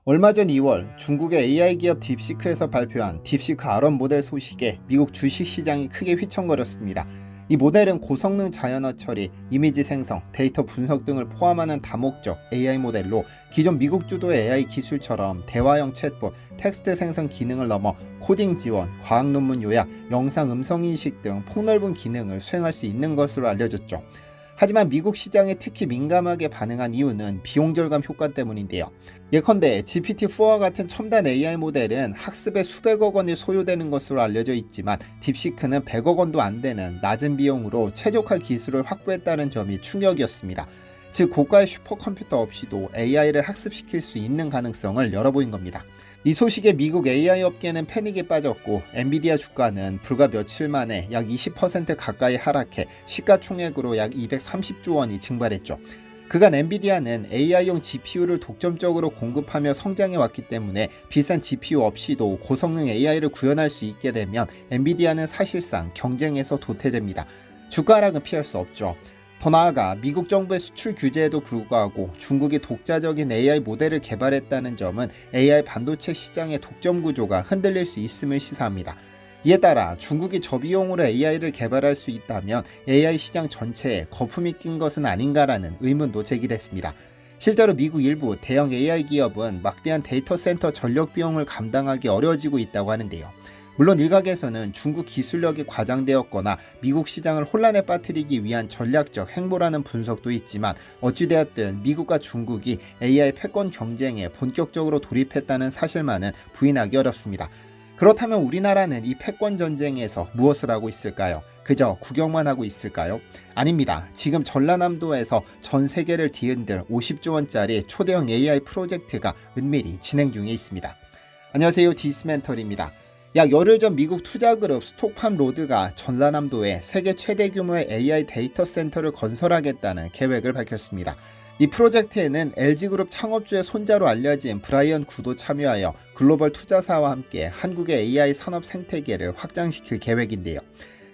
얼마 전 2월 중국의 AI 기업 딥시크에서 발표한 딥시크 R1 모델 소식에 미국 주식시장이 크게 휘청거렸습니다. 이 모델은 고성능 자연어 처리, 이미지 생성, 데이터 분석 등을 포함하는 다목적 AI 모델로 기존 미국 주도의 AI 기술처럼 대화형 챗봇, 텍스트 생성 기능을 넘어 코딩 지원, 과학 논문 요약, 영상 음성 인식 등 폭넓은 기능을 수행할 수 있는 것으로 알려졌죠. 하지만 미국 시장에 특히 민감하게 반응한 이유는 비용 절감 효과 때문인데요. 예컨대 GPT-4와 같은 첨단 AI 모델은 학습에 수백억 원이 소요되는 것으로 알려져 있지만 딥시크는 100억 원도 안 되는 낮은 비용으로 최적화 기술을 확보했다는 점이 충격이었습니다. 즉 고가의 슈퍼컴퓨터 없이도 AI를 학습시킬 수 있는 가능성을 열어보인 겁니다. 이 소식에 미국 AI 업계는 패닉에 빠졌고 엔비디아 주가는 불과 며칠 만에 약 20% 가까이 하락해 시가총액으로 약 230조 원이 증발했죠. 그간 엔비디아는 AI용 GPU를 독점적으로 공급하며 성장해 왔기 때문에 비싼 GPU 없이도 고성능 AI를 구현할 수 있게 되면 엔비디아는 사실상 경쟁에서 도태됩니다. 주가 하락은 피할 수 없죠. 더 나아가 미국 정부의 수출 규제에도 불구하고 중국이 독자적인 AI 모델을 개발했다는 점은 AI 반도체 시장의 독점 구조가 흔들릴 수 있음을 시사합니다. 이에 따라 중국이 저비용으로 AI를 개발할 수 있다면 AI 시장 전체에 거품이 낀 것은 아닌가라는 의문도 제기됐습니다. 실제로 미국 일부 대형 AI 기업은 막대한 데이터 센터 전력 비용을 감당하기 어려워지고 있다고 하는데요. 물론 일각에서는 중국 기술력이 과장되었거나 미국 시장을 혼란에 빠뜨리기 위한 전략적 행보라는 분석도 있지만 어찌되었든 미국과 중국이 AI 패권 경쟁에 본격적으로 돌입했다는 사실만은 부인하기 어렵습니다. 그렇다면 우리나라는 이 패권 전쟁에서 무엇을 하고 있을까요? 그저 구경만 하고 있을까요? 아닙니다. 지금 전라남도에서 전 세계를 뒤흔들 50조 원짜리 초대형 AI 프로젝트가 은밀히 진행 중에 있습니다. 안녕하세요. 디스멘털입니다. 약 열흘 전 미국 투자그룹 스톡팜 로드가 전라남도에 세계 최대 규모의 AI 데이터 센터를 건설하겠다는 계획을 밝혔습니다. 이 프로젝트에는 LG그룹 창업주의 손자로 알려진 브라이언 구도 참여하여 글로벌 투자사와 함께 한국의 AI 산업 생태계를 확장시킬 계획인데요.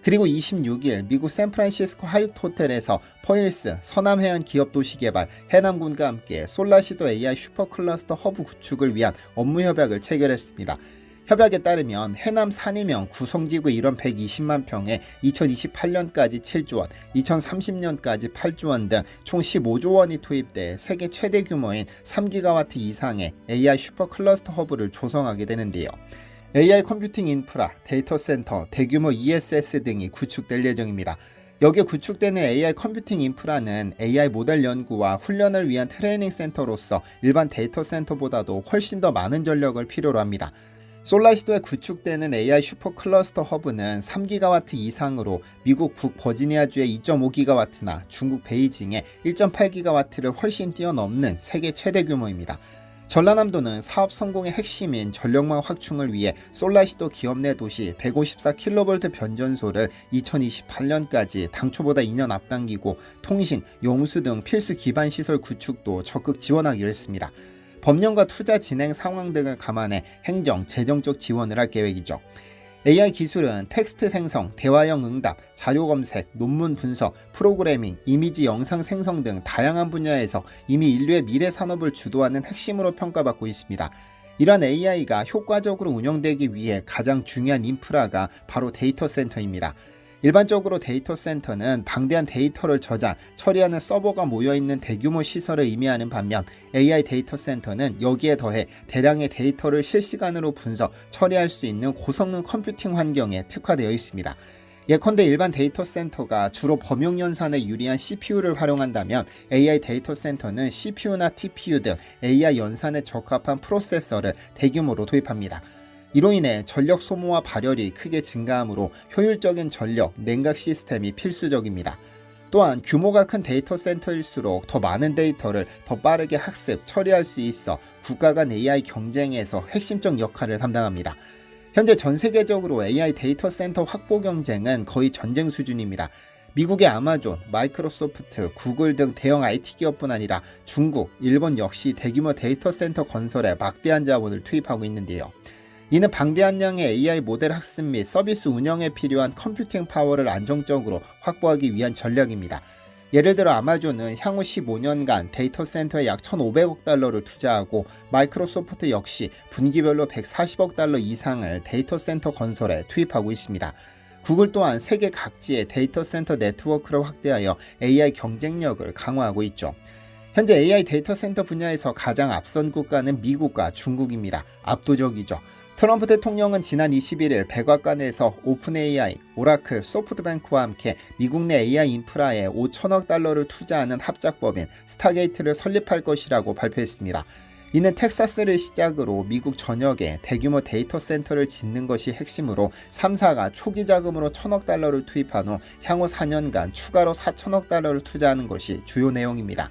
그리고 26일 미국 샌프란시스코 하얏트 호텔에서 퍼일스 서남해안 기업도시개발 해남군과 함께 솔라시도 AI 슈퍼클러스터 허브 구축을 위한 업무 협약을 체결했습니다. 협약에 따르면 해남 산이면 구성지구 일원 120만 평에 2028년까지 7조 원, 2030년까지 8조 원 등 총 15조 원이 투입돼 세계 최대 규모인 3기가와트 이상의 AI 슈퍼클러스터 허브를 조성하게 되는데요. AI 컴퓨팅 인프라, 데이터 센터, 대규모 ESS 등이 구축될 예정입니다. 여기에 구축되는 AI 컴퓨팅 인프라는 AI 모델 연구와 훈련을 위한 트레이닝 센터로서 일반 데이터 센터보다도 훨씬 더 많은 전력을 필요로 합니다. 솔라시도에 구축되는 AI 슈퍼클러스터 허브는 3기가와트 이상으로 미국 북버지니아주의 2.5기가와트나 중국 베이징의 1.8기가와트를 훨씬 뛰어넘는 세계 최대 규모입니다. 전라남도는 사업 성공의 핵심인 전력망 확충을 위해 솔라시도 기업 내 도시 154kV 변전소를 2028년까지 당초보다 2년 앞당기고 통신, 용수 등 필수 기반 시설 구축도 적극 지원하기로 했습니다. 법령과 투자 진행 상황 등을 감안해 행정, 재정적 지원을 할 계획이죠. AI 기술은 텍스트 생성, 대화형 응답, 자료 검색, 논문 분석, 프로그래밍, 이미지 영상 생성 등 다양한 분야에서 이미 인류의 미래 산업을 주도하는 핵심으로 평가받고 있습니다. 이러한 AI가 효과적으로 운영되기 위해 가장 중요한 인프라가 바로 데이터 센터입니다. 일반적으로 데이터 센터는 방대한 데이터를 저장, 처리하는 서버가 모여있는 대규모 시설을 의미하는 반면 AI 데이터 센터는 여기에 더해 대량의 데이터를 실시간으로 분석, 처리할 수 있는 고성능 컴퓨팅 환경에 특화되어 있습니다. 예컨대 일반 데이터 센터가 주로 범용 연산에 유리한 CPU를 활용한다면 AI 데이터 센터는 CPU나 TPU 등 AI 연산에 적합한 프로세서를 대규모로 도입합니다. 이로 인해 전력 소모와 발열이 크게 증가하므로 효율적인 전력, 냉각 시스템이 필수적입니다. 또한 규모가 큰 데이터 센터일수록 더 많은 데이터를 더 빠르게 학습, 처리할 수 있어 국가 간 AI 경쟁에서 핵심적 역할을 담당합니다. 현재 전 세계적으로 AI 데이터 센터 확보 경쟁은 거의 전쟁 수준입니다. 미국의 아마존, 마이크로소프트, 구글 등 대형 IT 기업뿐 아니라 중국, 일본 역시 대규모 데이터 센터 건설에 막대한 자본을 투입하고 있는데요. 이는 방대한 양의 AI 모델 학습 및 서비스 운영에 필요한 컴퓨팅 파워를 안정적으로 확보하기 위한 전략입니다. 예를 들어 아마존은 향후 15년간 데이터 센터에 약 1,500억 달러를 투자하고 마이크로소프트 역시 분기별로 140억 달러 이상을 데이터 센터 건설에 투입하고 있습니다. 구글 또한 세계 각지의 데이터 센터 네트워크를 확대하여 AI 경쟁력을 강화하고 있죠. 현재 AI 데이터 센터 분야에서 가장 앞선 국가는 미국과 중국입니다. 압도적이죠. 트럼프 대통령은 지난 21일 백악관에서 오픈 AI, 오라클, 소프트뱅크와 함께 미국 내 AI 인프라에 5천억 달러를 투자하는 합작법인 스타게이트를 설립할 것이라고 발표했습니다. 이는 텍사스를 시작으로 미국 전역에 대규모 데이터 센터를 짓는 것이 핵심으로 3사가 초기 자금으로 1,000억 달러를 투입한 후 향후 4년간 추가로 4천억 달러를 투자하는 것이 주요 내용입니다.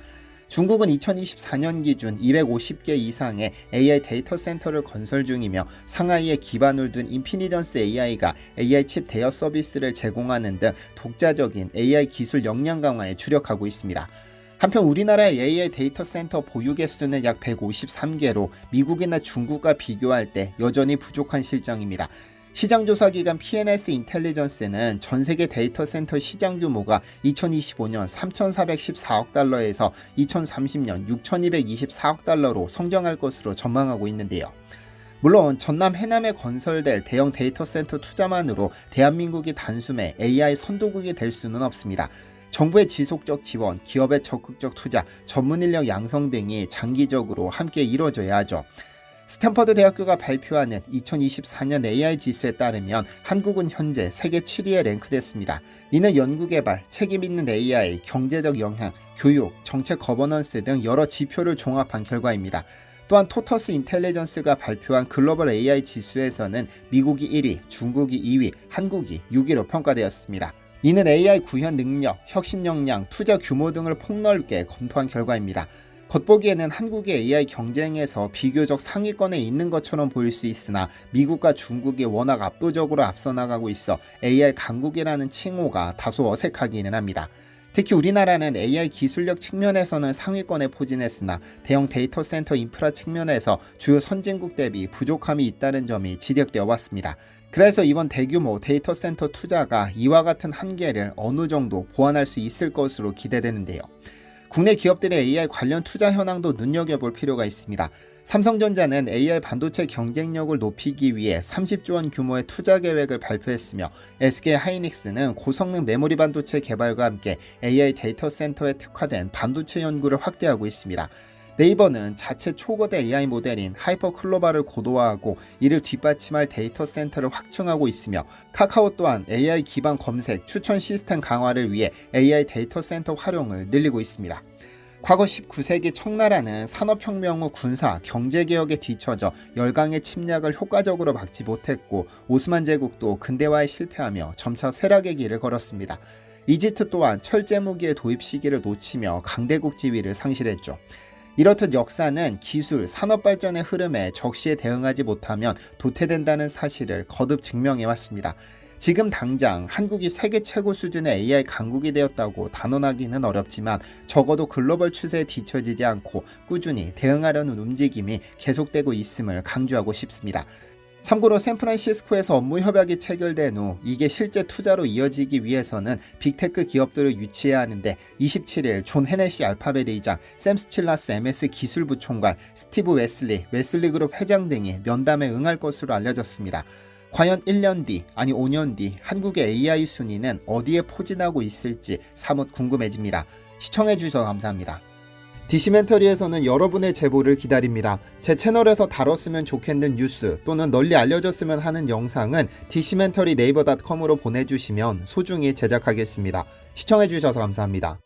중국은 2024년 기준 250개 이상의 AI 데이터 센터를 건설 중이며 상하이에 기반을 둔 인피니전스 AI가 AI 칩 대여 서비스를 제공하는 등 독자적인 AI 기술 역량 강화에 주력하고 있습니다. 한편 우리나라의 AI 데이터 센터 보유 개수는 약 153개로 미국이나 중국과 비교할 때 여전히 부족한 실정입니다. 시장조사기관 PNS 인텔리전스는 전세계 데이터 센터 시장 규모가 2025년 3,414억 달러에서 2030년 6,224억 달러로 성장할 것으로 전망하고 있는데요. 물론 전남 해남에 건설될 대형 데이터 센터 투자만으로 대한민국이 단숨에 AI 선도국이 될 수는 없습니다. 정부의 지속적 지원, 기업의 적극적 투자, 전문 인력 양성 등이 장기적으로 함께 이루어져야 하죠. 스탠퍼드 대학교가 발표하는 2024년 AI 지수에 따르면 한국은 현재 세계 7위에 랭크됐습니다. 이는 연구개발, 책임있는 AI, 경제적 영향, 교육, 정책 거버넌스 등 여러 지표를 종합한 결과입니다. 또한 토터스 인텔리전스가 발표한 글로벌 AI 지수에서는 미국이 1위, 중국이 2위, 한국이 6위로 평가되었습니다. 이는 AI 구현 능력, 혁신 역량, 투자 규모 등을 폭넓게 검토한 결과입니다. 겉보기에는 한국의 AI 경쟁에서 비교적 상위권에 있는 것처럼 보일 수 있으나 미국과 중국이 워낙 압도적으로 앞서 나가고 있어 AI 강국이라는 칭호가 다소 어색하기는 합니다. 특히 우리나라는 AI 기술력 측면에서는 상위권에 포진했으나 대형 데이터 센터 인프라 측면에서 주요 선진국 대비 부족함이 있다는 점이 지적되어 왔습니다. 그래서 이번 대규모 데이터 센터 투자가 이와 같은 한계를 어느 정도 보완할 수 있을 것으로 기대되는데요. 국내 기업들의 AI 관련 투자 현황도 눈여겨볼 필요가 있습니다. 삼성전자는 AI 반도체 경쟁력을 높이기 위해 30조 원 규모의 투자 계획을 발표했으며 SK하이닉스는 고성능 메모리 반도체 개발과 함께 AI 데이터 센터에 특화된 반도체 연구를 확대하고 있습니다. 네이버는 자체 초거대 AI 모델인 하이퍼클로바를 고도화하고 이를 뒷받침할 데이터 센터를 확충하고 있으며 카카오 또한 AI 기반 검색, 추천 시스템 강화를 위해 AI 데이터 센터 활용을 늘리고 있습니다. 과거 19세기 청나라는 산업혁명 후 군사, 경제개혁에 뒤처져 열강의 침략을 효과적으로 막지 못했고 오스만 제국도 근대화에 실패하며 점차 쇠락의 길을 걸었습니다. 이집트 또한 철제무기의 도입 시기를 놓치며 강대국 지위를 상실했죠. 이렇듯 역사는 기술, 산업 발전의 흐름에 적시에 대응하지 못하면 도태된다는 사실을 거듭 증명해왔습니다. 지금 당장 한국이 세계 최고 수준의 AI 강국이 되었다고 단언하기는 어렵지만 적어도 글로벌 추세에 뒤처지지 않고 꾸준히 대응하려는 움직임이 계속되고 있음을 강조하고 싶습니다. 참고로 샌프란시스코에서 업무 협약이 체결된 후 이게 실제 투자로 이어지기 위해서는 빅테크 기업들을 유치해야 하는데 27일 존 헤네시 알파벳 의장, 샘 스틸라스 MS 기술부 총괄, 스티브 웨슬리 그룹 회장 등이 면담에 응할 것으로 알려졌습니다. 과연 1년 뒤, 아니 5년 뒤 한국의 AI 순위는 어디에 포진하고 있을지 사뭇 궁금해집니다. 시청해주셔서 감사합니다. 디시멘터리에서는 여러분의 제보를 기다립니다. 제 채널에서 다뤘으면 좋겠는 뉴스 또는 널리 알려졌으면 하는 영상은 디시멘터리 네이버.com으로 보내주시면 소중히 제작하겠습니다. 시청해주셔서 감사합니다.